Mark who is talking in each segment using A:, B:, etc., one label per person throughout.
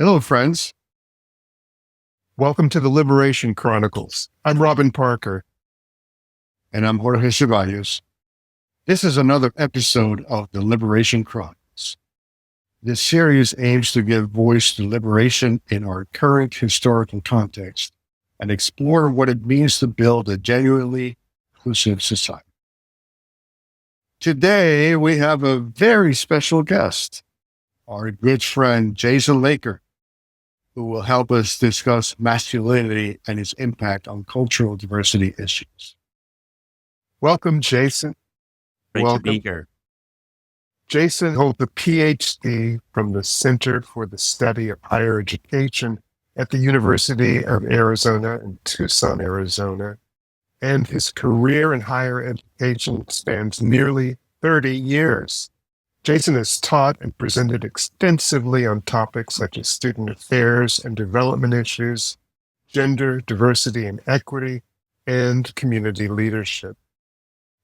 A: Hello, friends. Welcome to the Liberation Chronicles. I'm Robin Parker. And I'm Jorge Ceballos. This is another episode of the Liberation Chronicles. This series aims to give voice to liberation in our current historical context and explore what it means to build a genuinely inclusive society. Today, we have a very special guest, our good friend Jason Laker, who will help us discuss masculinity and its impact on cultural diversity issues. Welcome, Jason.
B: Great to be here.
A: Jason holds a PhD from the Center for the Study of Higher Education at the University of Arizona in Tucson, Arizona, and his career in higher education spans nearly 30 years. Jason has taught and presented extensively on topics such as student affairs and development issues, gender, diversity and equity, and community leadership.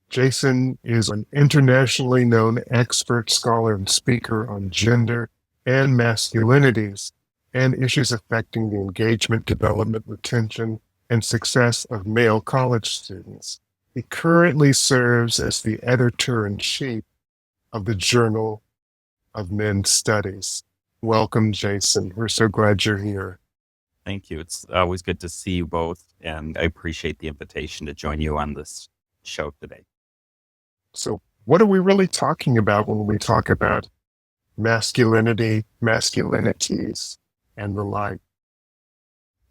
A: Jason is an internationally known expert scholar and speaker on gender and masculinities and issues affecting the engagement, development, retention, and success of male college students. He currently serves as the editor-in-chief of the Journal of Men's Studies. Welcome, Jason. We're so glad you're here.
B: Thank you. It's always good to see you both, and I appreciate the invitation to join you on this show today.
A: So what are we really talking about when we talk about masculinity, masculinities, and the like?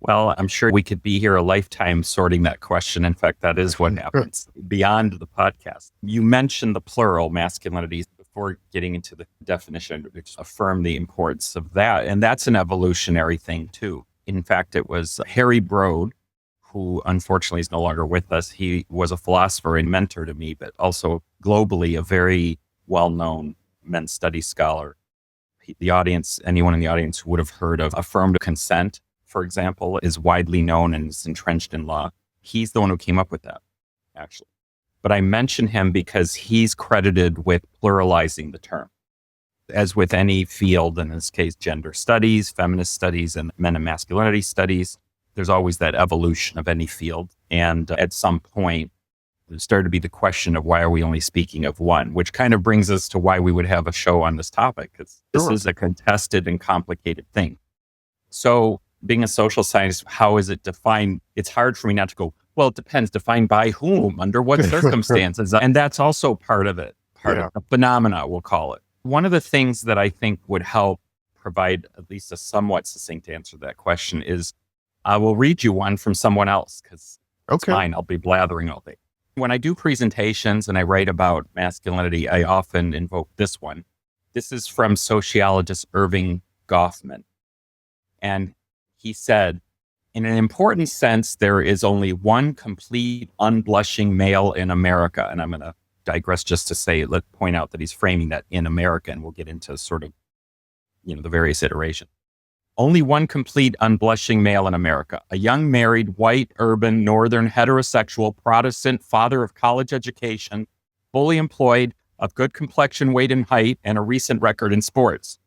B: Well, I'm sure we could be here a lifetime sorting that question. In fact, that is what happens beyond the podcast. You mentioned the plural, masculinities, before getting into the definition, which affirm the importance of that. And that's an evolutionary thing, too. In fact, it was Harry Broad, who unfortunately is no longer with us. He was a philosopher and mentor to me, but also globally a very well-known men's studies scholar. The audience, anyone in the audience who would have heard of affirmed consent, for example, is widely known and is entrenched in law. He's the one who came up with that, actually. But I mention him because he's credited with pluralizing the term. As with any field, in this case, gender studies, feminist studies, and men and masculinity studies, there's always that evolution of any field. And at some point, there started to be the question of why are we only speaking of one, which kind of brings us to why we would have a show on this topic, because this is a contested and complicated thing. So being a social scientist, how is it defined? It's hard for me not to go, well, it depends. Defined by whom, under what circumstances? And that's also part of it, part of the phenomena, we'll call it. One of the things that I think would help provide at least a somewhat succinct answer to that question is I will read you one from someone else because it's fine. I'll be blathering all day. When I do presentations and I write about masculinity, I often invoke this one. This is from sociologist Irving Goffman. And he said, in an important sense, there is only one complete, unblushing male in America. And I'm going to digress just to say, let's point out that he's framing that in America, and we'll get into sort of, the various iterations. Only one complete, unblushing male in America, a young, married, white, urban, northern, heterosexual, Protestant, father of college education, fully employed, of good complexion, weight, and height, and a recent record in sports.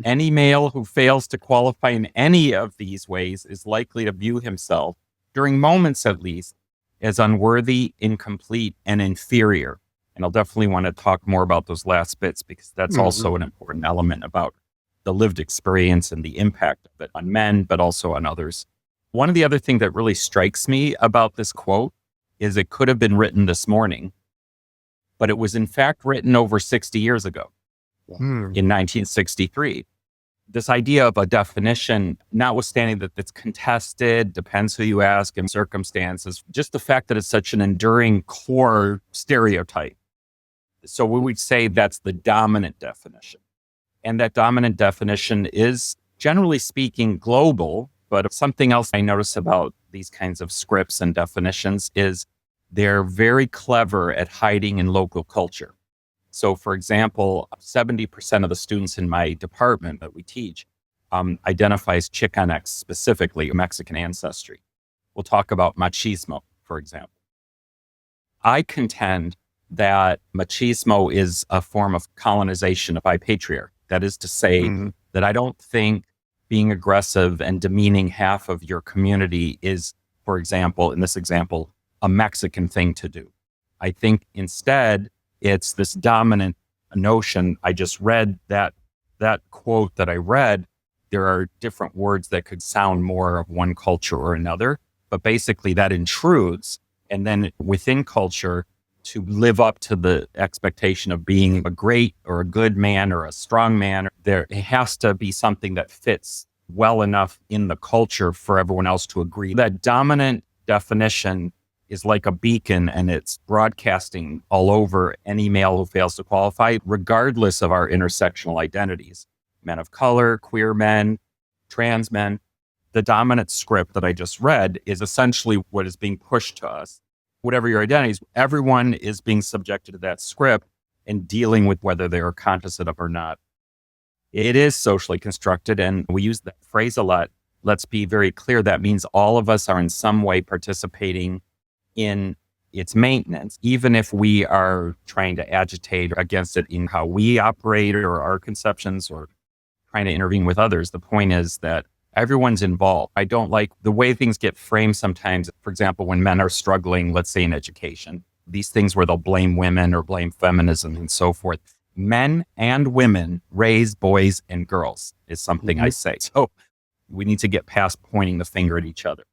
B: Any male who fails to qualify in any of these ways is likely to view himself, during moments at least, as unworthy, incomplete, and inferior. And I'll definitely want to talk more about those last bits because that's also an important element about the lived experience and the impact of it on men, but also on others. One of the other things that really strikes me about this quote is it could have been written this morning, but it was in fact written over 60 years ago. In 1963. This idea of a definition, notwithstanding that it's contested, depends who you ask and circumstances, just the fact that it's such an enduring core stereotype. So we would say that's the dominant definition. And that dominant definition is, generally speaking, global. But something else I notice about these kinds of scripts and definitions is they're very clever at hiding in local culture. So, for example, 70% of the students in my department that we teach identifies Chicanx, specifically Mexican ancestry. We'll talk about machismo, for example. I contend that machismo is a form of colonization by patriarchy. That is to say that I don't think being aggressive and demeaning half of your community is, for example, in this example, a Mexican thing to do. I think instead it's this dominant notion. I just read that quote that I read. There are different words that could sound more of one culture or another, but basically that intrudes. And then within culture, to live up to the expectation of being a great or a good man or a strong man, there has to be something that fits well enough in the culture for everyone else to agree. That dominant definition is like a beacon, and it's broadcasting all over any male who fails to qualify, regardless of our intersectional identities. Men of color, queer men, trans men. The dominant script that I just read is essentially what is being pushed to us. Whatever your identities, everyone is being subjected to that script and dealing with whether they are conscious of it or not. It is socially constructed, and we use that phrase a lot. Let's be very clear. That means all of us are in some way participating in its maintenance, even if we are trying to agitate against it in how we operate or our conceptions or trying to intervene with others. The point is that everyone's involved. I don't like the way things get framed sometimes. For example, when men are struggling, let's say in education, these things where they'll blame women or blame feminism and so forth. Men and women raise boys and girls is something I say. So we need to get past pointing the finger at each other.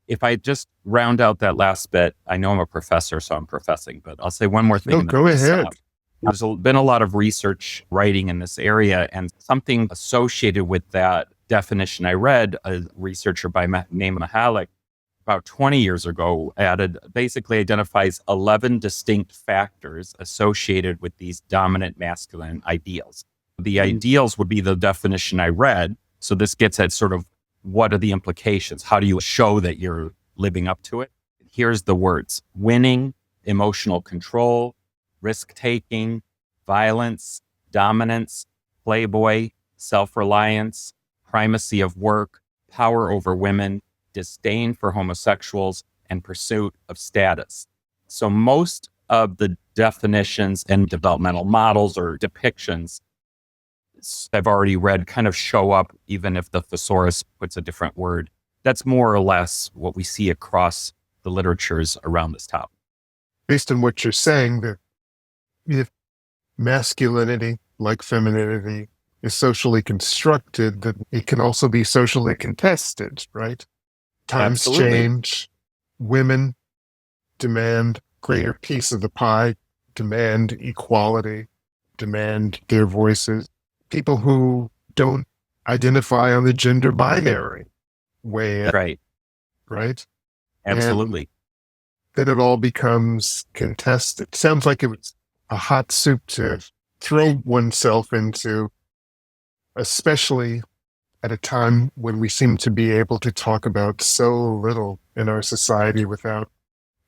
B: If I just round out that last bit, I know I'm a professor, so I'm professing, but I'll say one more thing.
A: No, go ahead.
B: There's been a lot of research writing in this area, and something associated with that definition I read, a researcher by name Mahalik, about 20 years ago, basically identifies 11 distinct factors associated with these dominant masculine ideals. The ideals would be the definition I read. So this gets at sort of what are the implications? How do you show that you're living up to it? Here's the words: winning, emotional control, risk-taking, violence, dominance, playboy, self-reliance, primacy of work, power over women, disdain for homosexuals, and pursuit of status. So most of the definitions and developmental models or depictions I've already read kind of show up, even if the thesaurus puts a different word. That's more or less what we see across the literatures around this topic.
A: Based on what you're saying, that if masculinity, like femininity, is socially constructed, that it can also be socially contested, right? Times
B: Absolutely.
A: change. Women demand greater piece of the pie, demand equality, demand their voices. People who don't identify on the gender binary way, right?
B: Absolutely.
A: And then it all becomes contested. Sounds like it was a hot soup to throw oneself into, especially at a time when we seem to be able to talk about so little in our society without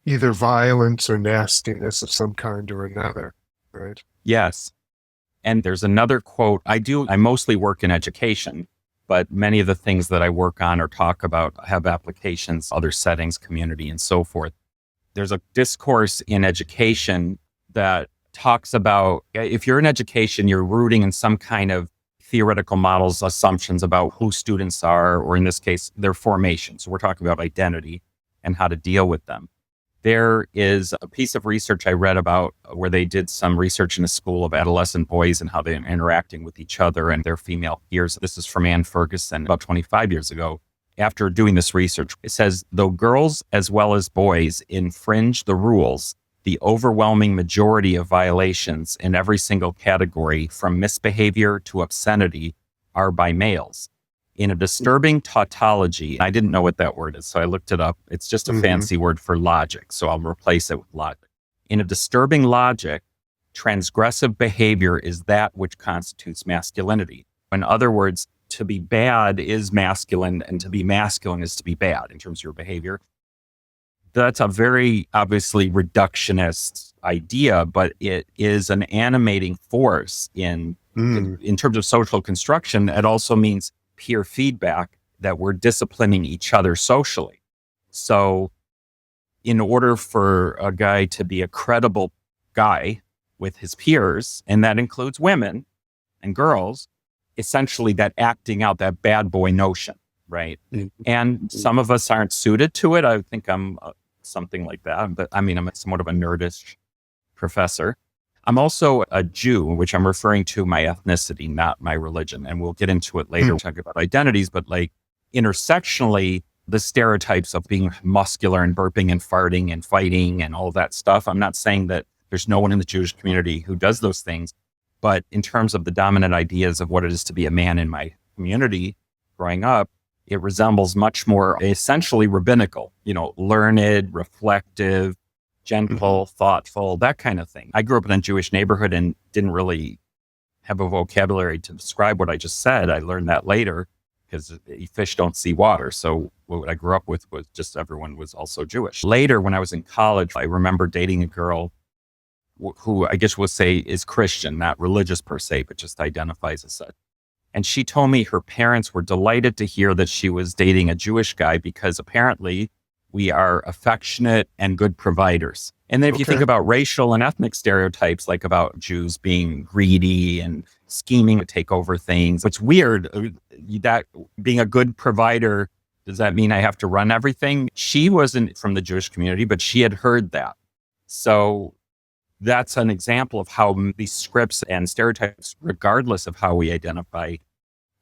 A: either violence or nastiness of some kind or another, right?
B: Yes. And there's another quote. I mostly work in education, but many of the things that I work on or talk about have applications, other settings, community, and so forth. There's a discourse in education that talks about, if you're in education, you're rooting in some kind of theoretical models, assumptions about who students are, or in this case, their formation. So we're talking about identity and how to deal with them. There is a piece of research I read about where they did some research in a school of adolescent boys and how they're interacting with each other and their female peers. This is from Ann Ferguson about 25 years ago. After doing this research, it says, though girls as well as boys infringe the rules, the overwhelming majority of violations in every single category, from misbehavior to obscenity, are by males. In a disturbing tautology, I didn't know what that word is, so I looked it up. It's just a fancy word for logic, so I'll replace it with logic. In a disturbing logic, transgressive behavior is that which constitutes masculinity. In other words, to be bad is masculine, and to be masculine is to be bad in terms of your behavior. That's a very obviously reductionist idea, but it is an animating force in terms of social construction. It also means peer feedback, that we're disciplining each other socially. So in order for a guy to be a credible guy with his peers, and that includes women and girls, essentially that acting out, that bad boy notion, right?
C: Mhm.
B: And some of us aren't suited to it. I think I'm something like that, but I mean, I'm somewhat of a nerdish professor. I'm also a Jew, which I'm referring to my ethnicity, not my religion. And we'll get into it later, talk about identities, but like intersectionally, the stereotypes of being muscular and burping and farting and fighting and all that stuff. I'm not saying that there's no one in the Jewish community who does those things, but in terms of the dominant ideas of what it is to be a man in my community growing up, it resembles much more essentially rabbinical, learned, reflective, gentle, thoughtful, that kind of thing. I grew up in a Jewish neighborhood and didn't really have a vocabulary to describe what I just said. I learned that later because fish don't see water. So what I grew up with was just everyone was also Jewish. Later, when I was in college, I remember dating a girl who I guess we'll say is Christian, not religious per se, but just identifies as such. And she told me her parents were delighted to hear that she was dating a Jewish guy because apparently we are affectionate and good providers. And then if you think about racial and ethnic stereotypes, like about Jews being greedy and scheming to take over things, it's weird that being a good provider, does that mean I have to run everything? She wasn't from the Jewish community, but she had heard that. So that's an example of how these scripts and stereotypes, regardless of how we identify,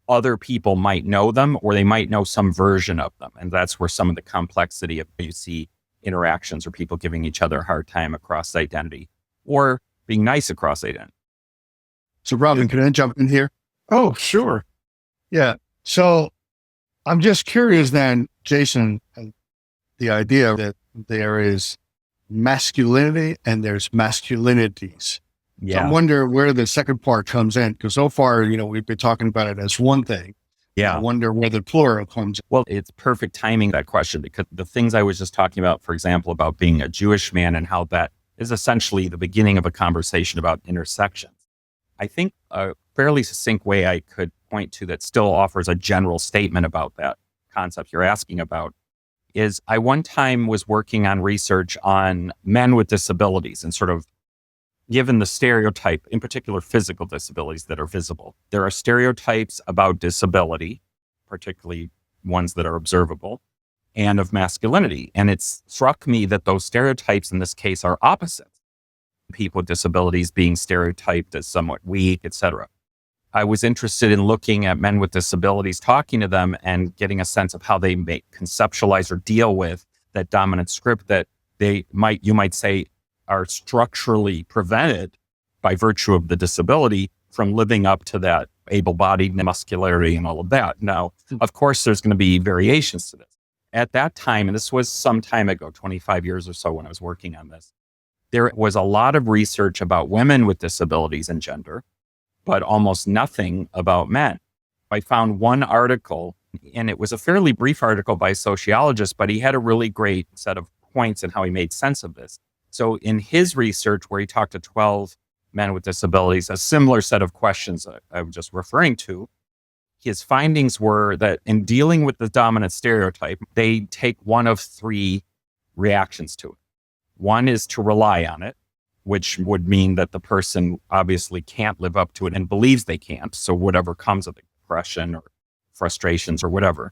B: other people might know them or they might know some version of them. And that's where some of the complexity of you see interactions or people giving each other a hard time across identity or being nice across identity.
C: So Robin, can I jump in here?
A: Oh, sure.
C: Yeah. So I'm just curious then, Jason, the idea that there is masculinity and there's masculinities.
B: Yeah.
C: So I wonder where the second part comes in, because so far, we've been talking about it as one thing.
B: Yeah.
C: I wonder where the plural comes in.
B: Well, it's perfect timing, that question, because the things I was just talking about, for example, about being a Jewish man and how that is essentially the beginning of a conversation about intersections. I think a fairly succinct way I could point to that still offers a general statement about that concept you're asking about is I one time was working on research on men with disabilities and sort of given the stereotype, in particular physical disabilities that are visible. There are stereotypes about disability, particularly ones that are observable, and of masculinity. And it struck me that those stereotypes in this case are opposites. People with disabilities being stereotyped as somewhat weak, etc. I was interested in looking at men with disabilities, talking to them and getting a sense of how they may conceptualize or deal with that dominant script that you might say are structurally prevented by virtue of the disability from living up to that able-bodied muscularity and all of that. Now, of course, there's going to be variations to this. At that time, and this was some time ago, 25 years or so when I was working on this, there was a lot of research about women with disabilities and gender, but almost nothing about men. I found one article, and it was a fairly brief article by a sociologist, but he had a really great set of points in how he made sense of this. So in his research, where he talked to 12 men with disabilities, a similar set of questions I'm just referring to, his findings were that in dealing with the dominant stereotype, they take one of three reactions to it. One is to rely on it, which would mean that the person obviously can't live up to it and believes they can't. So whatever comes of it, depression or frustrations or whatever.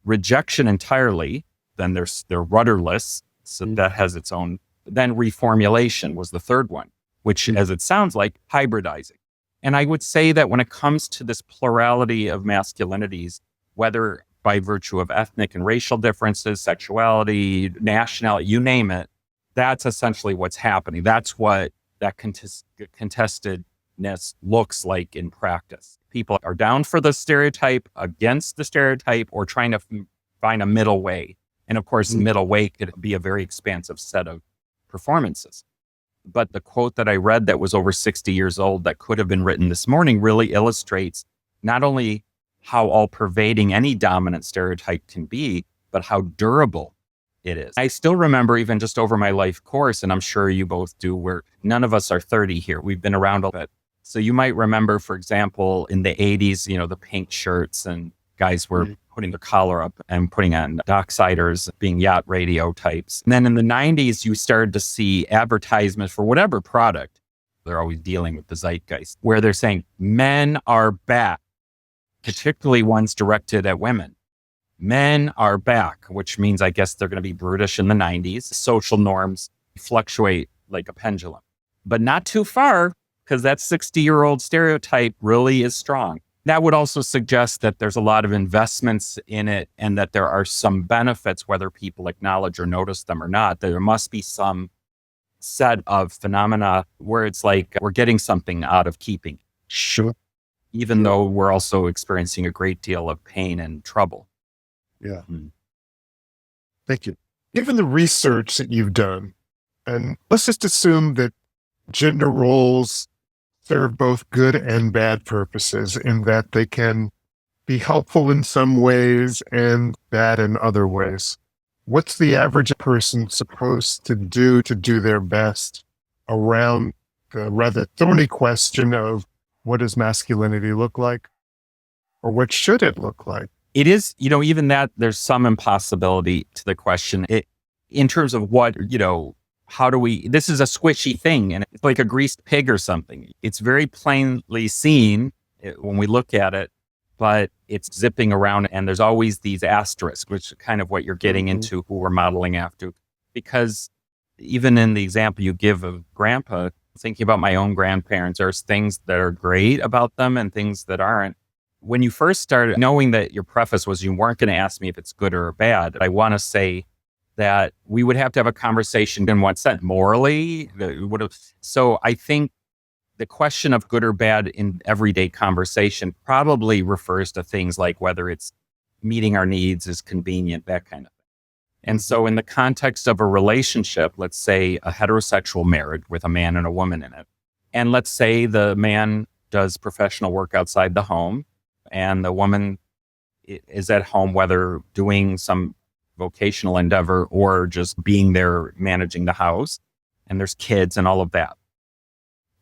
B: Rejection entirely, then they're rudderless. So that has its own. Then reformulation was the third one, which, as it sounds like, hybridizing. And I would say that when it comes to this plurality of masculinities, whether by virtue of ethnic and racial differences, sexuality, nationality, you name it, that's essentially what's happening. That's what that contestedness looks like in practice. People are down for the stereotype, against the stereotype, or trying to find a middle way. And of course, the middle way could be a very expansive set of performances. But the quote that I read that was over 60 years old that could have been written this morning really illustrates not only how all-pervading any dominant stereotype can be, but how durable it is. I still remember, even just over my life course, and I'm sure you both do, where none of us are 30 here. We've been around a bit. So you might remember, for example, in the 80s, the pink shirts and guys were putting their collar up and putting on docksiders, being yacht radio types. And then in the 90s, you started to see advertisements for whatever product. They're always dealing with the zeitgeist, where they're saying, men are back. particularly ones directed at women. Men are back, which means I guess they're going to be brutish in the 90s. Social norms fluctuate like a pendulum, but not too far, because that 60-year-old stereotype really is strong. That would also suggest that there's a lot of investments in it and that there are some benefits, whether people acknowledge or notice them or not. There must be some set of phenomena where it's like we're getting something out of keeping,
C: Sure.
B: even though we're also experiencing a great deal of pain and trouble.
C: Yeah.
A: Thank you. Given the research that you've done, and let's just assume that gender roles serve both good and bad purposes in that they can be helpful in some ways and bad in other ways. What's the average person supposed to do their best around the rather thorny question of what does masculinity look like? Or what should it look like?
B: It is, even that there's some impossibility to the question in terms of what, how do we, this is a squishy thing and it's like a greased pig or something. It's very plainly seen when we look at it, but it's zipping around and there's always these asterisks, which is kind of what you're getting into who we're modeling after. Because even in the example you give of grandpa, thinking about my own grandparents, there's things that are great about them and things that aren't. When you first started, knowing that your preface was you weren't going to ask me if it's good or bad, I want to say that we would have to have a conversation in what sense? Morally? So I think the question of good or bad in everyday conversation probably refers to things like whether it's meeting our needs is convenient, that kind of thing. And so in the context of a relationship, let's say a heterosexual marriage with a man and a woman in it, and let's say the man does professional work outside the home, and the woman is at home, whether doing some vocational endeavor or just being there managing the house, and there's kids and all of that.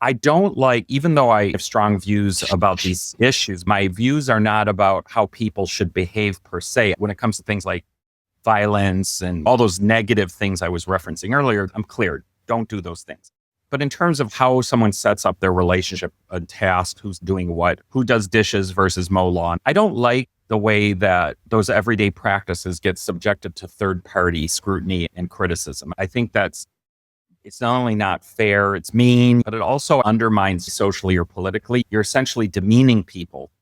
B: I don't like, even though I have strong views about these issues, my views are not about how people should behave per se. When it comes to things like violence and all those negative things I was referencing earlier, I'm clear, don't do those things. But in terms of how someone sets up their relationship, a task, who's doing what, who does dishes versus mow lawn, I don't like the way that those everyday practices get subjected to third-party scrutiny and criticism. I think it's not only not fair, it's mean, but it also undermines socially or politically. You're essentially demeaning people.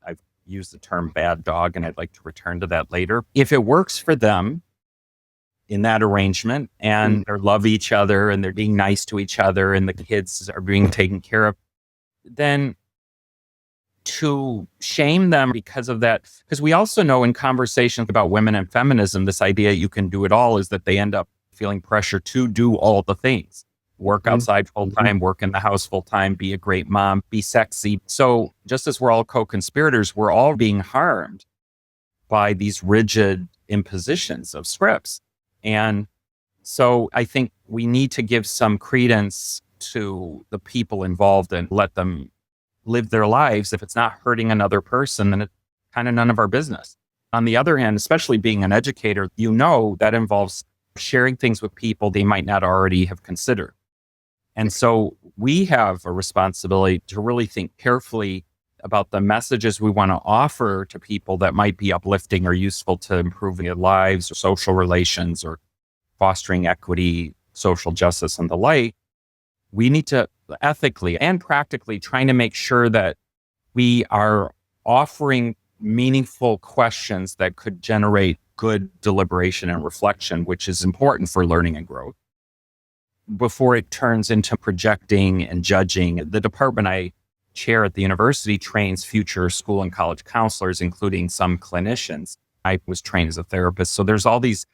B: I've used the term bad dog, and I'd like to return to that later. If it works for them, in that arrangement and they love each other and they're being nice to each other and the kids are being taken care of, then to shame them because of that, because we also know in conversations about women and feminism, this idea you can do it all is that they end up feeling pressure to do all the things, work outside full time, work in the house full time, be a great mom, be sexy. So just as we're all co-conspirators, we're all being harmed by these rigid impositions of scripts. And so I think we need to give some credence to the people involved and let them live their lives. If it's not hurting another person, then it's kind of none of our business. On the other hand, especially being an educator, that involves sharing things with people they might not already have considered. And so we have a responsibility to really think carefully about the messages we want to offer to people that might be uplifting or useful to improving their lives or social relations or fostering equity, social justice, and the like. We need to ethically and practically trying to make sure that we are offering meaningful questions that could generate good deliberation and reflection, which is important for learning and growth, before it turns into projecting and judging. The department I chair at the university trains future school and college counselors, including some clinicians. I was trained as a therapist. So there's all these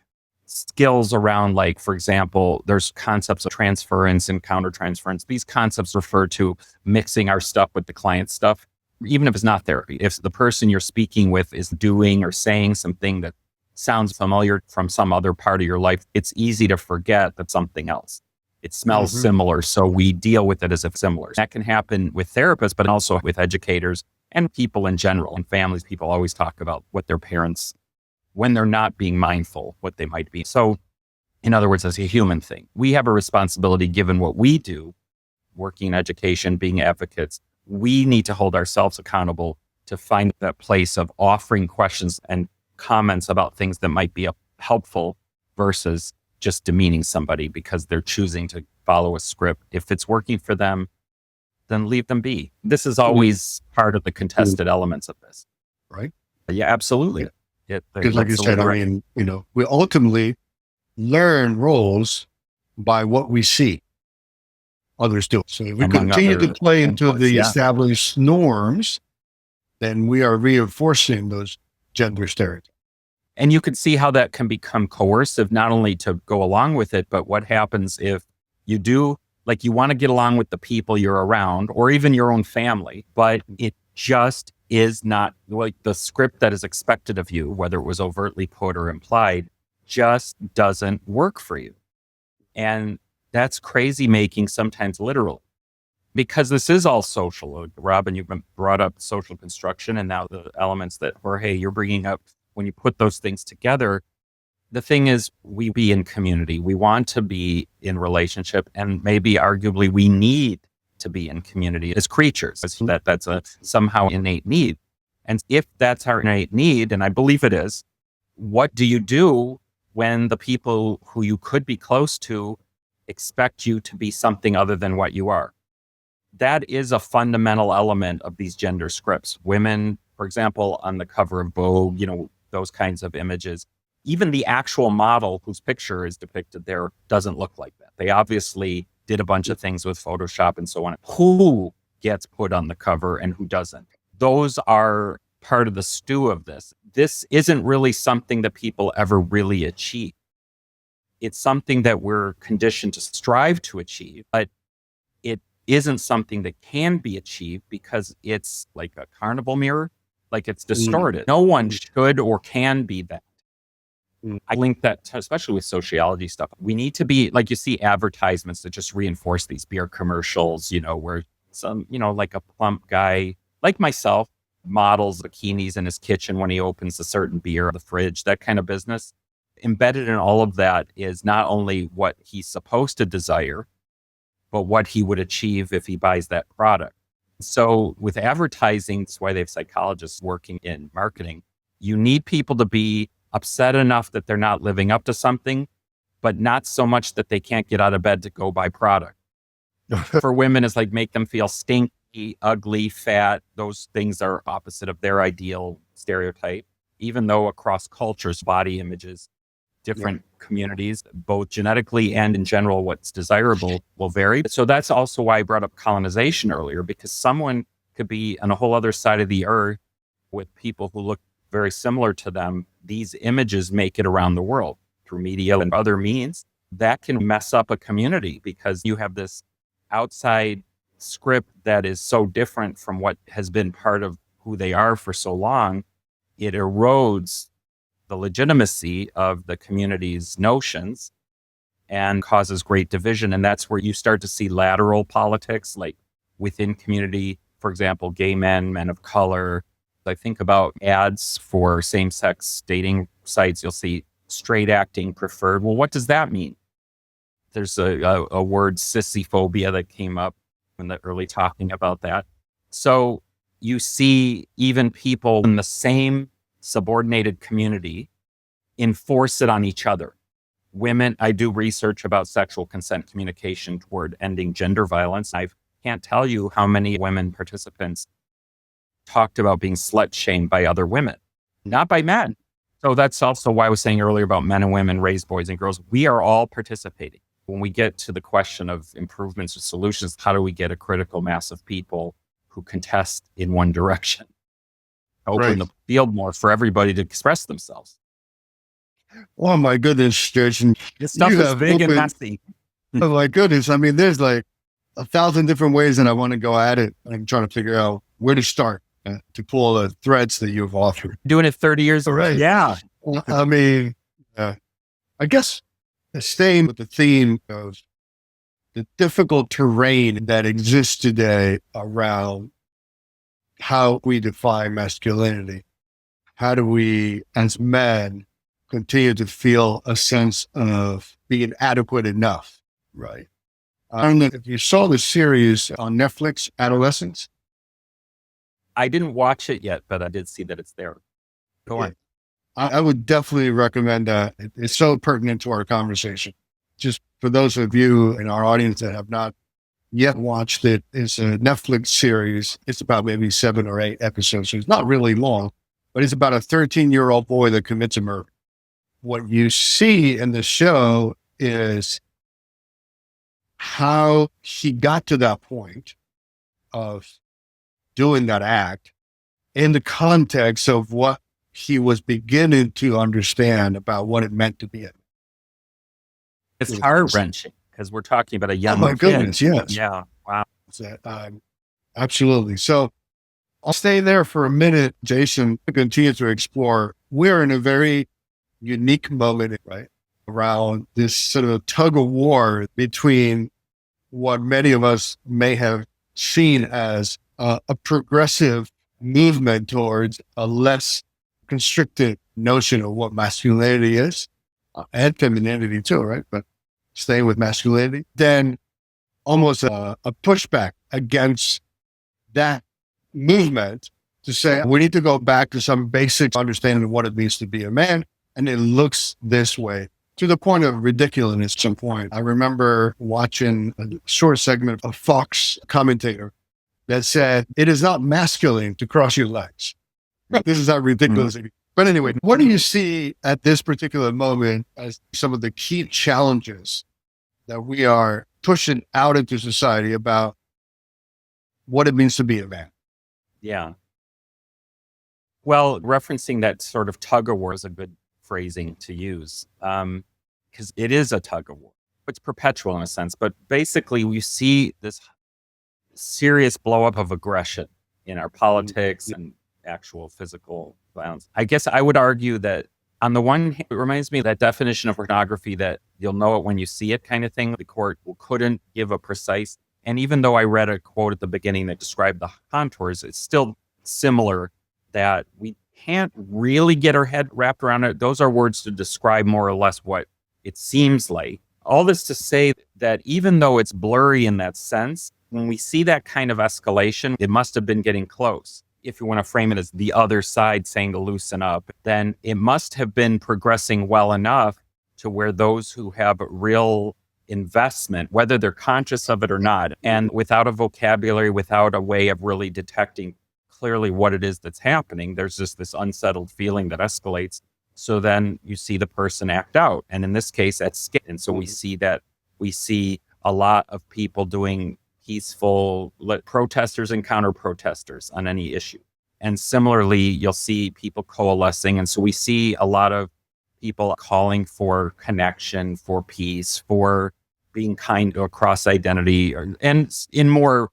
B: skills around, like, for example, there's concepts of transference and countertransference. These concepts refer to mixing our stuff with the client's stuff, even if it's not therapy. If the person you're speaking with is doing or saying something that sounds familiar from some other part of your life, it's easy to forget that's something else. It smells similar, so we deal with it as if similar. That can happen with therapists, but also with educators and people in general. And families, people always talk about what their parents, when they're not being mindful, what they might be. So in other words, as a human thing, we have a responsibility given what we do, working in education, being advocates. We need to hold ourselves accountable to find that place of offering questions and comments about things that might be helpful versus just demeaning somebody because they're choosing to follow a script. If it's working for them, then leave them be. This is always part of the contested elements of this.
C: Right.
B: Yeah, absolutely.
C: Because like you said, we ultimately learn roles by what we see others do. So if we continue to play into the established norms, then we are reinforcing those gender stereotypes.
B: And you can see how that can become coercive, not only to go along with it, but what happens if you do, like you want to get along with the people you're around or even your own family, but it just is not like the script that is expected of you, whether it was overtly put or implied, just doesn't work for you. And that's crazy making, sometimes literal, because this is all social. Robin, you've brought up social construction and now the elements that Jorge, you're bringing up. When you put those things together, the thing is, we be in community. We want to be in relationship, and maybe arguably we need to be in community as creatures. That's a somehow innate need. And if that's our innate need, and I believe it is, what do you do when the people who you could be close to expect you to be something other than what you are? That is a fundamental element of these gender scripts. Women, for example, on the cover of Vogue, those kinds of images, even the actual model whose picture is depicted there doesn't look like that. They obviously did a bunch of things with Photoshop and so on. Who gets put on the cover and who doesn't? Those are part of the stew of this. This isn't really something that people ever really achieve. It's something that we're conditioned to strive to achieve, but it isn't something that can be achieved because it's like a carnival mirror. Like it's distorted. No one should or can be that. I link that to, especially with sociology stuff. We need to be, like you see advertisements that just reinforce these beer commercials, where some, like a plump guy like myself models bikinis in his kitchen when he opens a certain beer in the fridge, that kind of business. Embedded in all of that is not only what he's supposed to desire, but what he would achieve if he buys that product. So with advertising, that's why they have psychologists working in marketing. You need people to be upset enough that they're not living up to something, but not so much that they can't get out of bed to go buy product. For women, it's like make them feel stinky, ugly, fat. Those things are opposite of their ideal stereotype, even though across cultures, body images, different communities, both genetically and in general, what's desirable will vary. So that's also why I brought up colonization earlier, because someone could be on a whole other side of the earth with people who look very similar to them. These images make it around the world through media and other means. That can mess up a community because you have this outside script that is so different from what has been part of who they are for so long. It erodes the legitimacy of the community's notions and causes great division. And that's where you start to see lateral politics, like within community, for example, gay men, men of color. I think about ads for same-sex dating sites. You'll see straight acting preferred. Well, what does that mean? There's a word, sissyphobia, that came up in the early talking about that. So you see even people in the same subordinated community enforce it on each other. Women, I do research about sexual consent communication toward ending gender violence. I can't tell you how many women participants talked about being slut shamed by other women, not by men. So that's also why I was saying earlier about men and women, raised boys and girls. We are all participating. When we get to the question of improvements or solutions, how do we get a critical mass of people who contest in one direction? Open the field more for everybody to express themselves.
C: Oh my goodness, Jason.
B: This stuff is big and messy.
C: Oh my goodness. I mean, there's like 1,000 different ways that I want to go at it. I'm trying to figure out where to start to pull the threads that you've offered.
B: Doing it 30 years.
C: Right.
B: Yeah.
C: I mean, I guess staying with the theme of the difficult terrain that exists today around how we define masculinity. How do we, as men, continue to feel a sense of being adequate enough, right? I don't know if you saw the series on Netflix, Adolescence.
B: I didn't watch it yet, but I did see that it's there. Go on.
C: I would definitely recommend that. It's so pertinent to our conversation. Just for those of you in our audience that have not yet watched it, it's a Netflix series. It's about maybe 7 or 8 episodes. So it's not really long, but it's about a 13-year-old boy that commits a murder. What you see in the show is how he got to that point of doing that act in the context of what he was beginning to understand about what it meant to be a man.
B: It's heart-wrenching because we're talking about a young
C: Oh my
B: kid.
C: goodness, yes.
B: Yeah. Wow.
C: Absolutely. So I'll stay there for a minute, Jason, to continue to explore. We're in a very unique moment, right? Around this sort of tug of war between what many of us may have seen as a progressive movement towards a less constricted notion of what masculinity is and femininity too, right? But staying with masculinity, then almost a pushback against that movement to say, we need to go back to some basic understanding of what it means to be a man. And it looks this way to the point of ridiculousness at some point. I remember watching a short segment of a Fox commentator that said, it is not masculine to cross your legs. This is how ridiculous it is. But anyway, what do you see at this particular moment as some of the key challenges that we are pushing out into society about what it means to be a man?
B: Yeah. Well, referencing that sort of tug of war is a good phrasing to use because it is a tug of war. It's perpetual in a sense, but basically we see this serious blow up of aggression in our politics and actual physical violence. I guess I would argue that on the one hand, it reminds me of that definition of pornography that you'll know it when you see it kind of thing. The court couldn't give a precise, and even though I read a quote at the beginning that described the contours, it's still similar that we can't really get our head wrapped around it. Those are words to describe more or less what it seems like. All this to say that even though it's blurry in that sense, when we see that kind of escalation, it must have been getting close. If you want to frame it as the other side saying to loosen up, then it must have been progressing well enough to where those who have real investment, whether they're conscious of it or not, and without a vocabulary, without a way of really detecting clearly what it is that's happening, there's just this unsettled feeling that escalates. So then you see the person act out. And in this case, at scale. And so we see a lot of people doing peaceful protesters and counter protesters on any issue. And similarly, you'll see people coalescing. And so we see a lot of people calling for connection, for peace, for being kind across identity, and in more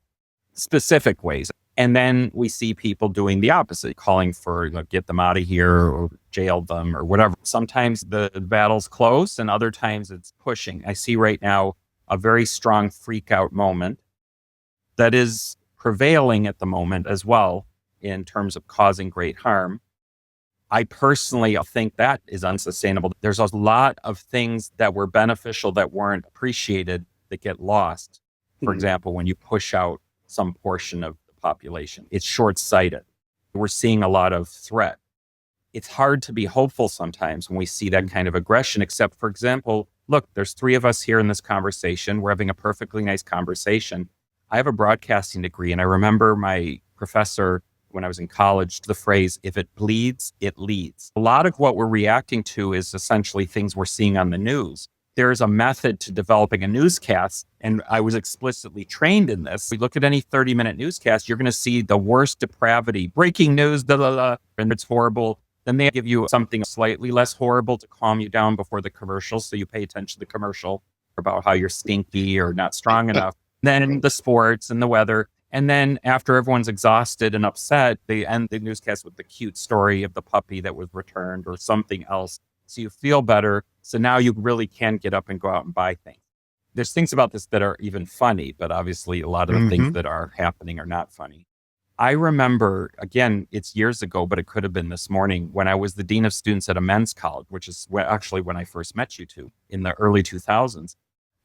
B: specific ways. And then we see people doing the opposite, calling for get them out of here or jail them or whatever. Sometimes the battle's close and other times it's pushing. I see right now a very strong freak out moment that is prevailing at the moment as well in terms of causing great harm. I personally think that is unsustainable. There's a lot of things that were beneficial that weren't appreciated that get lost. For example, when you push out some portion of the population, it's short-sighted. We're seeing a lot of threat. It's hard to be hopeful sometimes when we see that kind of aggression, except, for example, look, there's 3 of us here in this conversation. We're having a perfectly nice conversation. I have a broadcasting degree, and I remember my professor when I was in college, the phrase, if it bleeds, it leads. A lot of what we're reacting to is essentially things we're seeing on the news. There's a method to developing a newscast, and I was explicitly trained in this. We look at any 30-minute newscast, you're going to see the worst depravity, breaking news, and it's horrible. Then they give you something slightly less horrible to calm you down before the commercial, so you pay attention to the commercial about how you're stinky or not strong enough. Then the sports and the weather. And then after everyone's exhausted and upset, they end the newscast with the cute story of the puppy that was returned or something else. So you feel better. So now you really can get up and go out and buy things. There's things about this that are even funny, but obviously a lot of the things that are happening are not funny. I remember, again, it's years ago, but it could have been this morning when I was the dean of students at a men's college, which is actually when I first met you two in the early 2000s.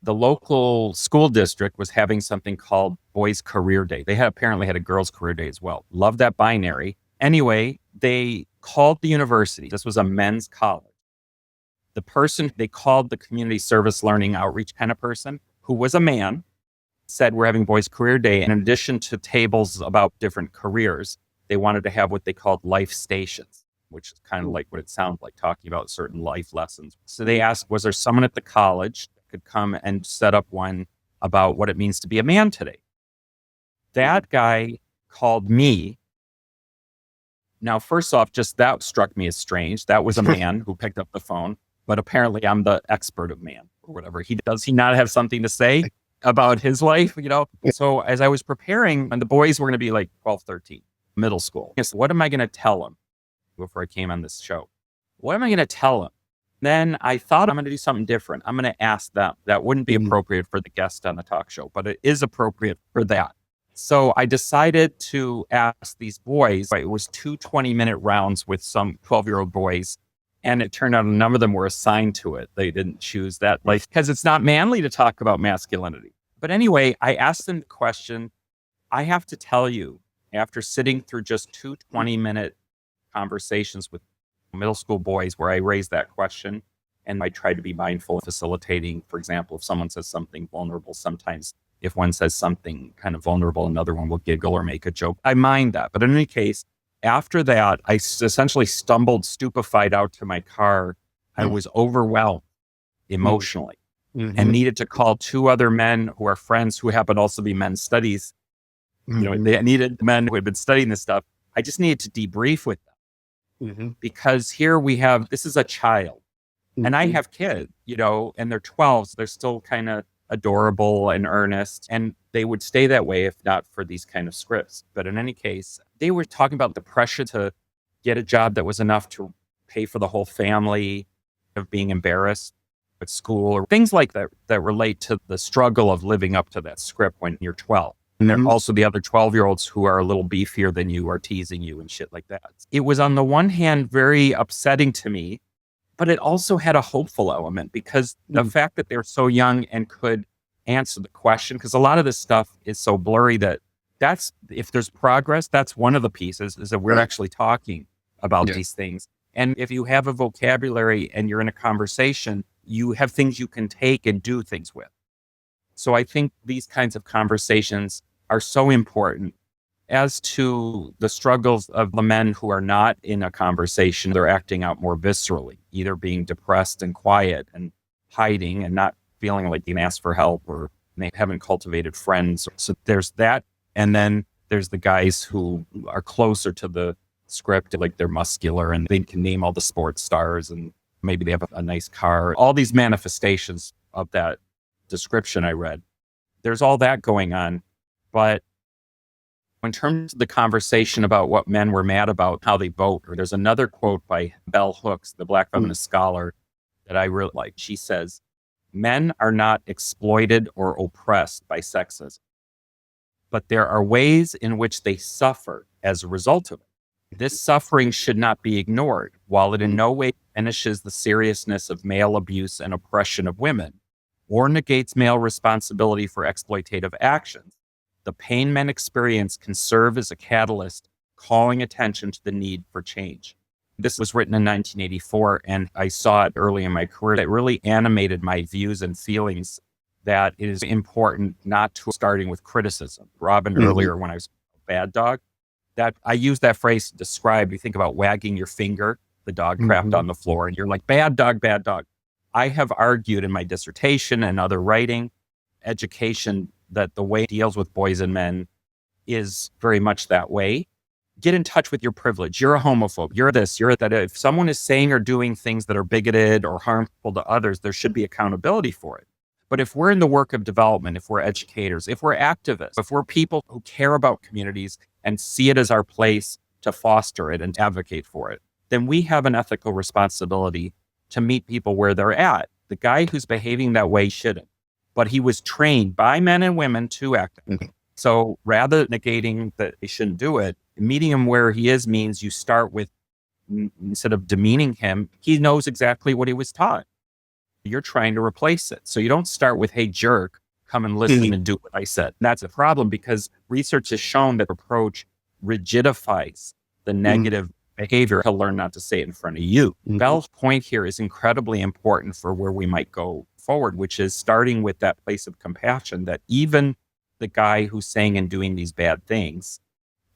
B: the local school district was having something called Boys Career Day. They apparently had a Girls Career Day as well. Love that binary. Anyway, they called the university. This was a men's college. The person they called the community service learning outreach kind of person, who was a man, said, we're having Boys Career Day. And in addition to tables about different careers, they wanted to have what they called life stations, which is kind of like what it sounds like, talking about certain life lessons. So they asked, was there someone at the college that could come and set up one about what it means to be a man today? That guy called me. Now, first off, just that struck me as strange. That was a man who picked up the phone, but apparently I'm the expert of man or whatever. Does he not have something to say about his life, So as I was preparing, and the boys were going to be like 12, 13, middle school. So what am I going to tell them before I came on this show? What am I going to tell them? Then I thought I'm going to do something different. I'm going to ask them. That wouldn't be appropriate for the guest on the talk show, but it is appropriate for that. So I decided to ask these boys. It was 2 20-minute rounds with some 12-year-old boys. And it turned out none of them were assigned to it. They didn't choose that life because it's not manly to talk about masculinity. But anyway, I asked them the question. I have to tell you, after sitting through just 2 20-minute conversations with middle school boys where I raised that question, and I tried to be mindful of facilitating, for example, if someone says something vulnerable, sometimes if one says something kind of vulnerable, another one will giggle or make a joke. I mind that. But in any case, after that, I essentially stumbled stupefied out to my car. I was overwhelmed emotionally and needed to call 2 other men who are friends who happen to also be men's studies. They needed men who had been studying this stuff. I just needed to debrief with them because here this is a child and I have kids, and they're 12, so they're still kind of adorable and earnest, and they would stay that way if not for these kind of scripts. But in any case, they were talking about the pressure to get a job that was enough to pay for the whole family, of being embarrassed at school, or things like that relate to the struggle of living up to that script when you're 12. And then also the other 12-year-olds who are a little beefier than you are teasing you and shit like that. It was on the one hand very upsetting to me, but it also had a hopeful element because the fact that they're so young and could answer the question, because a lot of this stuff is so blurry that's, if there's progress, that's one of the pieces, is that we're actually talking about these things. And if you have a vocabulary and you're in a conversation, you have things you can take and do things with. So I think these kinds of conversations are so important. As to the struggles of the men who are not in a conversation, they're acting out more viscerally, either being depressed and quiet and hiding and not feeling like they can ask for help, or they haven't cultivated friends. So there's that. And then there's the guys who are closer to the script, like they're muscular and they can name all the sports stars and maybe they have a nice car. All these manifestations of that description I read. There's all that going on. But in terms of the conversation about what men were mad about, how they vote, or there's another quote by Bell Hooks, the Black feminist scholar, that I really like. She says, men are not exploited or oppressed by sexism, but there are ways in which they suffer as a result of it. This suffering should not be ignored. While it in no way diminishes the seriousness of male abuse and oppression of women, or negates male responsibility for exploitative actions, the pain men experience can serve as a catalyst, calling attention to the need for change. This was written in 1984, and I saw it early in my career. It really animated my views and feelings that it is important not to starting with criticism. Robin, earlier when I was bad dog, that I use that phrase to describe, you think about wagging your finger, the dog crapped on the floor, and you're like, bad dog, bad dog. I have argued in my dissertation and other writing, education, that the way it deals with boys and men is very much that way. Get in touch with your privilege. You're a homophobe. You're this, you're that. If someone is saying or doing things that are bigoted or harmful to others, there should be accountability for it. But if we're in the work of development, if we're educators, if we're activists, if we're people who care about communities and see it as our place to foster it and advocate for it, then we have an ethical responsibility to meet people where they're at. The guy who's behaving that way shouldn't. But he was trained by men and women to act. So rather than negating that he shouldn't do it, meeting him where he is means you start with, instead of demeaning him, he knows exactly what he was taught. you're trying to replace it. So you don't start with, hey, jerk, come and listen and do what I said. And that's a problem because research has shown that approach rigidifies the negative behavior. He'll learn not to say it in front of you. Bell's point here is incredibly important for where we might go forward, which is starting with that place of compassion that even the guy who's saying and doing these bad things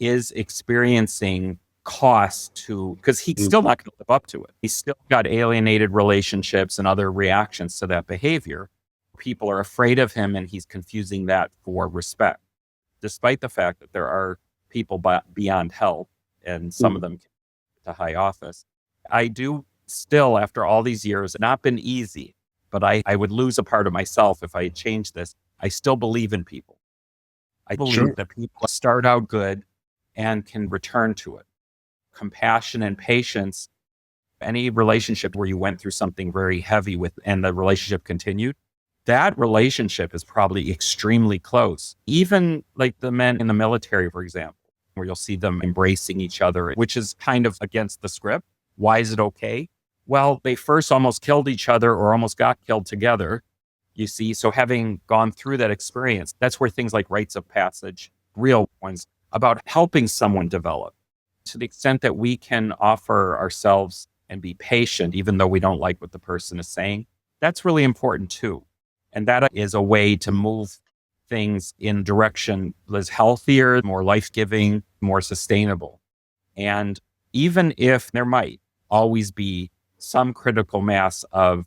B: is experiencing cost to, because he's still not going to live up to it. He's still got alienated relationships and other reactions to that behavior. People are afraid of him and he's confusing that for respect, despite the fact that there are people beyond help and some of them get to high office. I do still, after all these years, not been easy, but I would lose a part of myself if I changed this. I still believe in people. I believe that people start out good and can return to it. Compassion and patience, any relationship where you went through something very heavy with and the relationship continued, that relationship is probably extremely close. Even like the men in the military, for example, where you'll see them embracing each other, which is kind of against the script. Why is it okay? Well, they first almost killed each other or almost got killed together, you see. So having gone through that experience, that's where things like rites of passage, real ones, about helping someone develop. To the extent that we can offer ourselves and be patient, even though we don't like what the person is saying, that's really important too. And that is a way to move things in direction that's healthier, more life-giving, more sustainable. And even if there might always be some critical mass of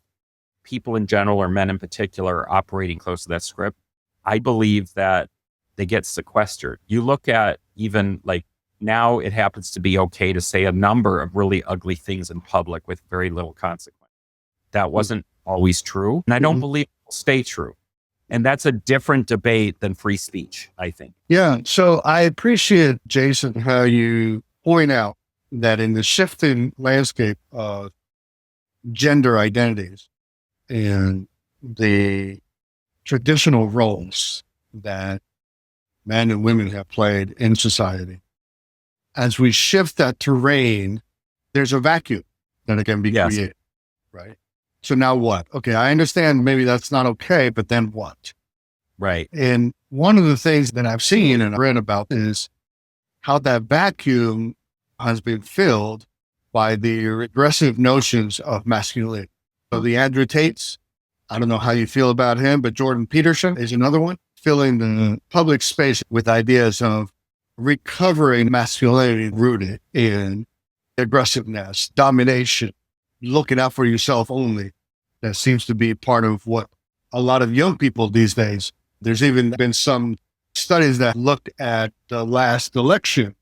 B: people in general or men in particular operating close to that script, I believe that they get sequestered. You look at even like now it happens to be okay to say a number of really ugly things in public with very little consequence. That wasn't always true. And I don't believe it will stay true. And that's a different debate than free speech, I think.
C: Yeah. So I appreciate, Jason, how you point out that in the shifting landscape of gender identities and the traditional roles that men and women have played in society, as we shift that terrain, there's a vacuum that can be created, right? So now what? Okay, I understand maybe that's not okay, but then what?
B: Right.
C: And one of the things that I've seen and read about is how that vacuum has been filled by the regressive notions of masculinity. So the Andrew Tates, I don't know how you feel about him, but Jordan Peterson is another one, filling the public space with ideas of recovering masculinity rooted in aggressiveness, domination, looking out for yourself only. That seems to be part of what a lot of young people these days. There's even been some studies that looked at the last election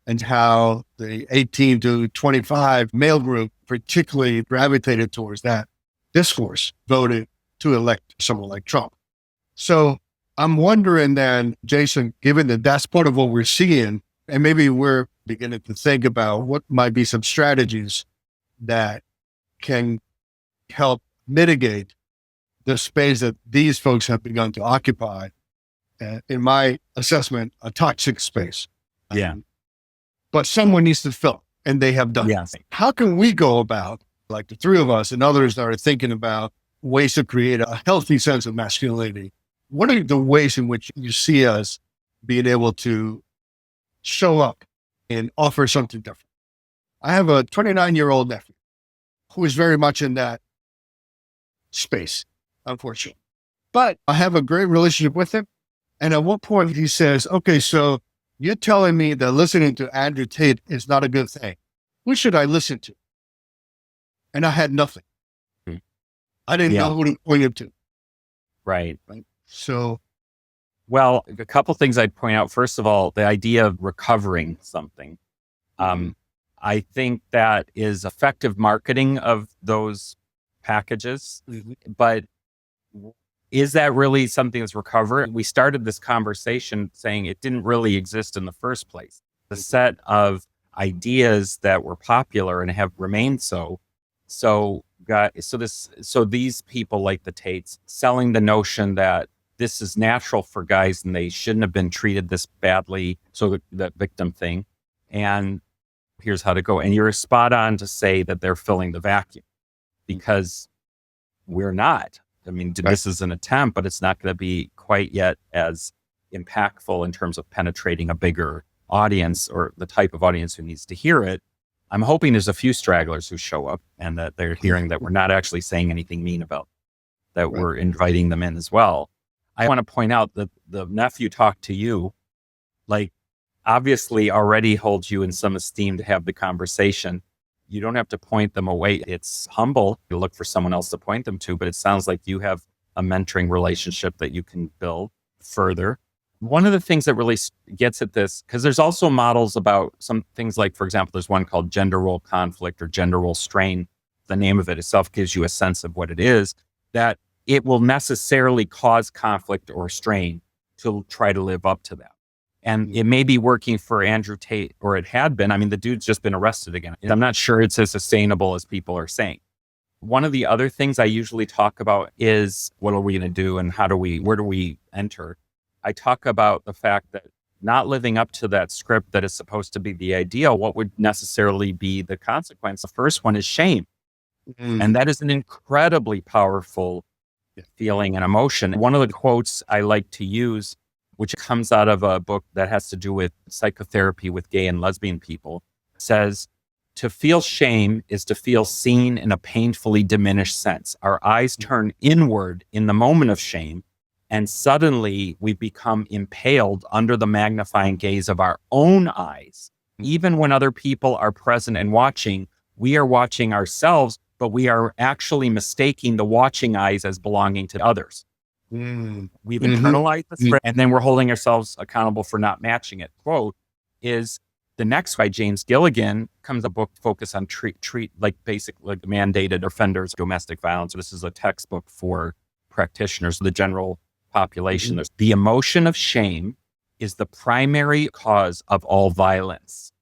C: and how the 18 to 25 male group particularly gravitated towards that discourse, voted to elect someone like Trump. So I'm wondering then, Jason, given that that's part of what we're seeing, and maybe we're beginning to think about what might be some strategies that can help mitigate the space that these folks have begun to occupy, in my assessment, a toxic space.
B: Yeah.
C: But someone needs to fill it, and they have done
B: Yes.
C: it. How can we go about, like the three of us and others that are thinking about ways to create a healthy sense of masculinity? What are the ways in which you see us being able to show up and offer something different? I have a 29-year-old nephew who is very much in that space, unfortunately. But I have a great relationship with him. And at one point he says, okay, so you're telling me that listening to Andrew Tate is not a good thing. Who should I listen to? And I had nothing. I didn't know who to point him to.
B: Right.
C: So,
B: well, a couple things I'd point out. First of all, the idea of recovering something. I think that is effective marketing of those packages, but is that really something that's recovered? We started this conversation saying it didn't really exist in the first place. The set of ideas that were popular and have remained so. So these people like the Tates selling the notion that this is natural for guys and they shouldn't have been treated this badly. So the victim thing, and here's how to go. And you're spot on to say that they're filling the vacuum, because we're not. I mean, this is an attempt, but it's not going to be quite yet as impactful in terms of penetrating a bigger audience or the type of audience who needs to hear it. I'm hoping there's a few stragglers who show up and that they're hearing that we're not actually saying anything mean about, that we're inviting them in as well. I want to point out that the nephew talked to you, like, obviously already holds you in some esteem to have the conversation. You don't have to point them away. It's humble to look for someone else to point them to, but it sounds like you have a mentoring relationship that you can build further. One of the things that really gets at this, because there's also models about some things like, for example, there's one called gender role conflict or gender role strain. The name of it itself gives you a sense of what it is, that it will necessarily cause conflict or strain to try to live up to that. And it may be working for Andrew Tate, or it had been. I mean, the dude's just been arrested again. I'm not sure it's as sustainable as people are saying. One of the other things I usually talk about is, what are we going to do and where do we enter? I talk about the fact that not living up to that script that is supposed to be the ideal, what would necessarily be the consequence? The first one is shame. And that is an incredibly powerful feeling and emotion. One of the quotes I like to use, which comes out of a book that has to do with psychotherapy with gay and lesbian people, says, to feel shame is to feel seen in a painfully diminished sense. Our eyes turn inward in the moment of shame, and suddenly we become impaled under the magnifying gaze of our own eyes. Even when other people are present and watching, we are watching ourselves, but we are actually mistaking the watching eyes as belonging to others. We've internalized the script, and then we're holding ourselves accountable for not matching it. Quote is the next by James Gilligan, comes a book focused on like mandated offenders, domestic violence. This is a textbook for practitioners, the general population. The emotion of shame is the primary cause of all violence.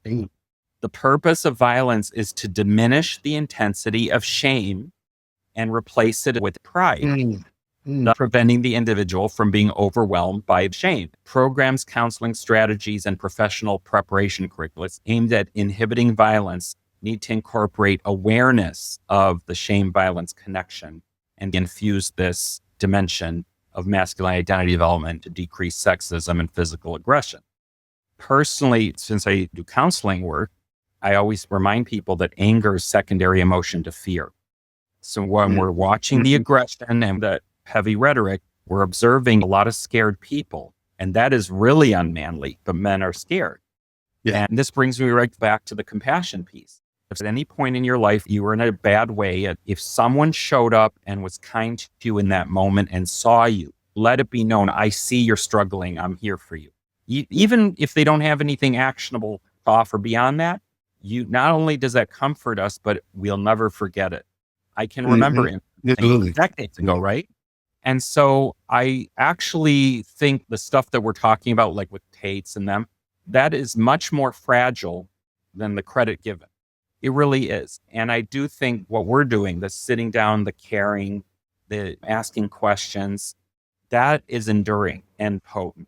B: The purpose of violence is to diminish the intensity of shame and replace it with pride. Preventing the individual from being overwhelmed by shame. Programs, counseling strategies, and professional preparation curricula aimed at inhibiting violence need to incorporate awareness of the shame-violence connection and infuse this dimension of masculine identity development to decrease sexism and physical aggression. Personally, since I do counseling work, I always remind people that anger is secondary emotion to fear. So when we're watching the aggression and the heavy rhetoric, we're observing a lot of scared people, and that is really unmanly, but men are scared. And this brings me right back to the compassion piece. If at any point in your life you were in a bad way, if someone showed up and was kind to you in that moment and saw you, let it be known, I see you're struggling, I'm here for you. Even if they don't have anything actionable to offer beyond that, not only does that comfort us, but we'll never forget it. I can remember it decades ago, right? And so I actually think the stuff that we're talking about, like with Tate's and them, that is much more fragile than the credit given. It really is. And I do think what we're doing, the sitting down, the caring, the asking questions, that is enduring and potent.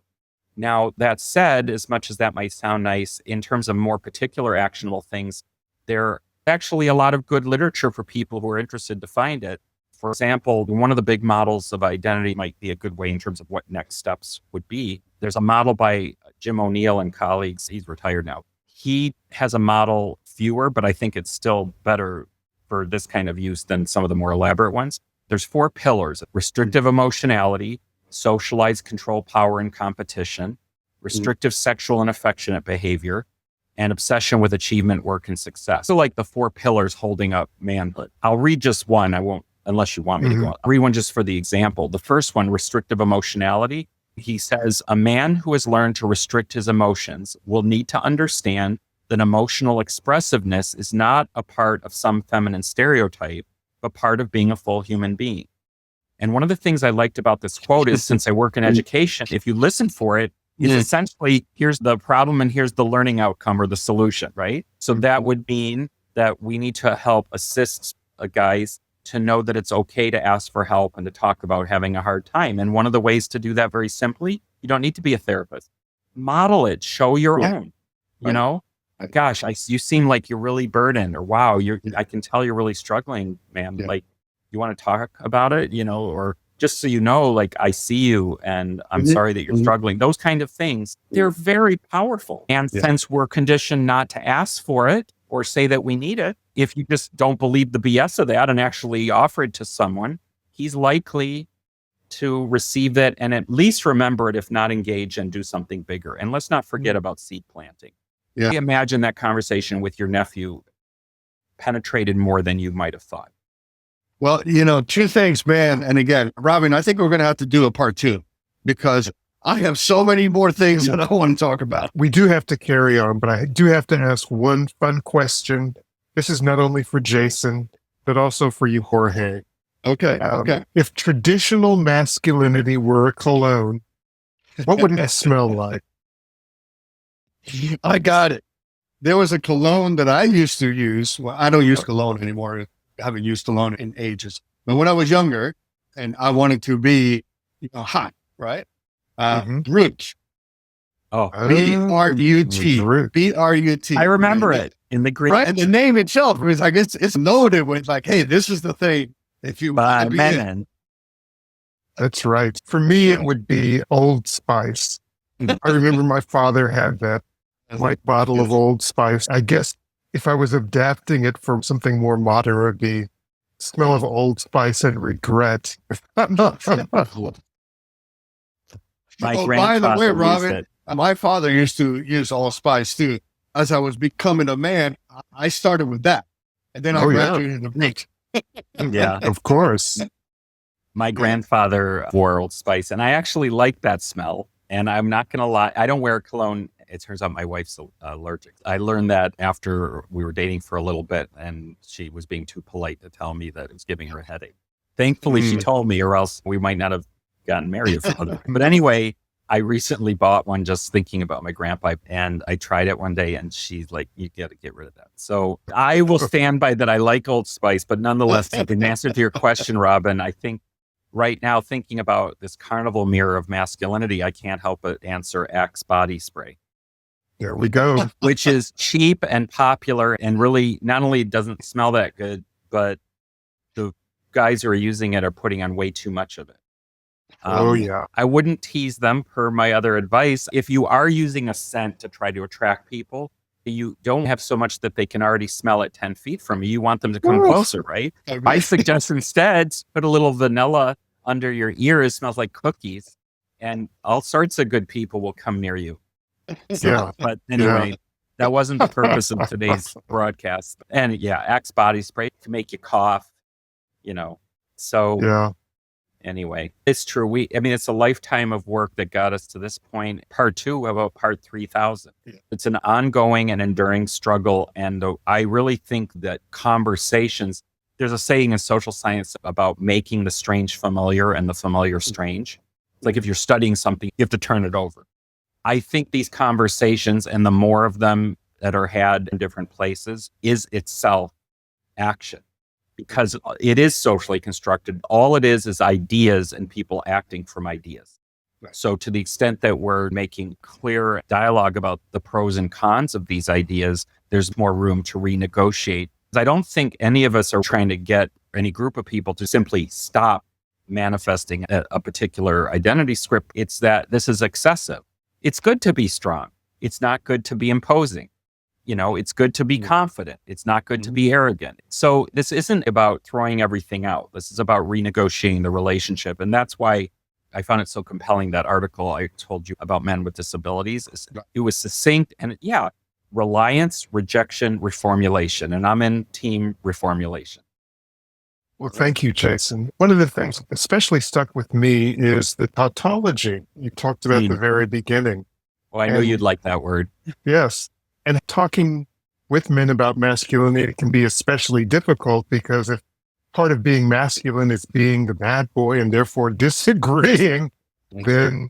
B: Now, that said, as much as that might sound nice, in terms of more particular actionable things, there are actually a lot of good literature for people who are interested to find it. For example, one of the big models of identity might be a good way in terms of what next steps would be. There's a model by Jim O'Neill and colleagues. He's retired now. He has a model, fewer, but I think it's still better for this kind of use than some of the more elaborate ones. There's 4 pillars: restrictive emotionality, socialized control, power, and competition, restrictive sexual and affectionate behavior, and obsession with achievement, work, and success. So like the 4 pillars holding up manhood. I'll read just one. I won't, unless you want me to go on. I'll read one just for the example. The first one, restrictive emotionality. He says, a man who has learned to restrict his emotions will need to understand that emotional expressiveness is not a part of some feminine stereotype, but part of being a full human being. And one of the things I liked about this quote is, since I work in education, if you listen for it, is essentially, here's the problem and here's the learning outcome or the solution, right? So that would mean that we need to help assist guys to know that it's okay to ask for help and to talk about having a hard time. And one of the ways to do that very simply, you don't need to be a therapist. Model it, show your own, you know? Gosh, you seem like you're really burdened, or wow, I can tell you're really struggling, man. Like, you want to talk about it, or just so you know, like, I see you and I'm sorry that you're struggling. Those kind of things, they're very powerful. And since we're conditioned not to ask for it or say that we need it, if you just don't believe the BS of that and actually offer it to someone, he's likely to receive it and at least remember it, if not engage and do something bigger. And let's not forget about seed planting.
C: Yeah.
B: Imagine that conversation with your nephew penetrated more than you might have thought.
C: Well, two things, man. And again, Robin, I think we're going to have to do a part 2 because I have so many more things that I want to talk about.
A: We do have to carry on, but I do have to ask one fun question. This is not only for Jason, but also for you, Jorge.
C: Okay. Okay.
A: If traditional masculinity were a cologne, what would it smell like?
C: I got it. There was a cologne that I used to use. Well, I don't use cologne anymore. I haven't used cologne in ages. But when I was younger and I wanted to be hot, right? Brut.
B: Oh,
C: B-R-U-T. B-R-U-T.
B: I remember it in the Greek.
C: Right? And the name itself is like, it's loaded with like, hey, this is the thing. If you
B: by men.
A: That's right. For me, it would be Old Spice. I remember my father had that white bottle of Old Spice. I guess if I was adapting it from something more modern, it would be smell of Old Spice and regret.
C: By the way, Robin, my father used to use Old Spice too. As I was becoming a man, I started with that. And then I graduated into Brut.
B: Yeah,
A: of course.
B: My grandfather wore Old Spice, and I actually like that smell. And I'm not going to lie, I don't wear cologne. It turns out my wife's allergic. I learned that after we were dating for a little bit, and she was being too polite to tell me that it was giving her a headache. Thankfully, she told me, or else we might not have gotten married. But anyway, I recently bought one just thinking about my grandpa, and I tried it one day, and she's like, you got to get rid of that. So I will stand by that. I like Old Spice, but nonetheless, in answer to your question, Robin, I think right now, thinking about this carnival mirror of masculinity, I can't help but answer Axe body spray.
A: There we go.
B: Which is cheap and popular, and really not only doesn't smell that good, but the guys who are using it are putting on way too much of it. I wouldn't tease them per my other advice. If you are using a scent to try to attract people, you don't have so much that they can already smell it 10 feet from you. You want them to come closer, right? I suggest instead put a little vanilla under your ears. Smells like cookies, and all sorts of good people will come near you. So, but anyway, that wasn't the purpose of today's broadcast. And Axe body spray to make you cough, So anyway, it's true. It's a lifetime of work that got us to this point. Part 2 about part 3000. It's an ongoing and enduring struggle. And I really think that conversations, there's a saying in social science about making the strange familiar and the familiar strange. It's like if you're studying something, you have to turn it over. I think these conversations, and the more of them that are had in different places, is itself action. Because it is socially constructed. All it is ideas and people acting from ideas. Right. So to the extent that we're making clear dialogue about the pros and cons of these ideas, there's more room to renegotiate. I don't think any of us are trying to get any group of people to simply stop manifesting a particular identity script. It's that this is excessive. It's good to be strong. It's not good to be imposing. It's good to be confident. It's not good to be arrogant. So this isn't about throwing everything out. This is about renegotiating the relationship. And that's why I found it so compelling, that article I told you about men with disabilities. It was succinct and reliance, rejection, reformulation. And I'm in team reformulation.
A: Well, thank you, Jason. One of the things that especially stuck with me is the tautology you talked about at the very beginning.
B: Well, I know you'd like that word.
A: Yes. And talking with men about masculinity can be especially difficult, because if part of being masculine is being the bad boy and therefore disagreeing, then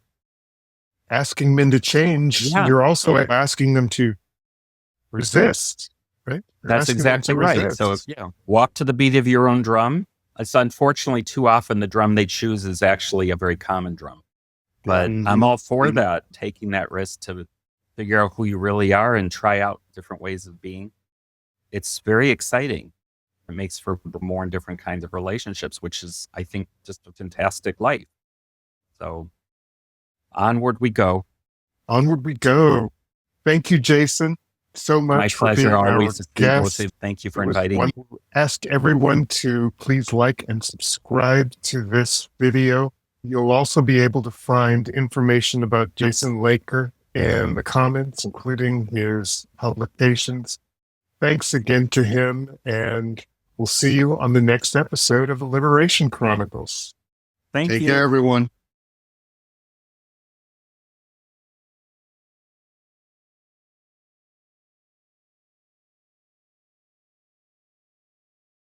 A: asking men to change, you're also asking them to resist, right?
B: That's exactly right. So walk to the beat of your own drum. It's unfortunately too often the drum they choose is actually a very common drum. But I'm all for that, taking that risk to figure out who you really are and try out different ways of being. It's very exciting. It makes for the more and different kinds of relationships, which is, I think, just a fantastic life. So onward we go.
A: Onward we go. Thank you, Jason, so much
B: My
A: for being
B: pleasure
A: our
B: always.
A: guest.
B: Thank you for
A: It was
B: inviting me.
A: wonderful. Ask everyone to please like and subscribe to this video. You'll also be able to find information about Jason Laker in the comments, including his publications. Thanks again to him, and we'll see you on the next episode of the Liberation Chronicles.
B: Thank
C: Take
B: you.
C: care, everyone.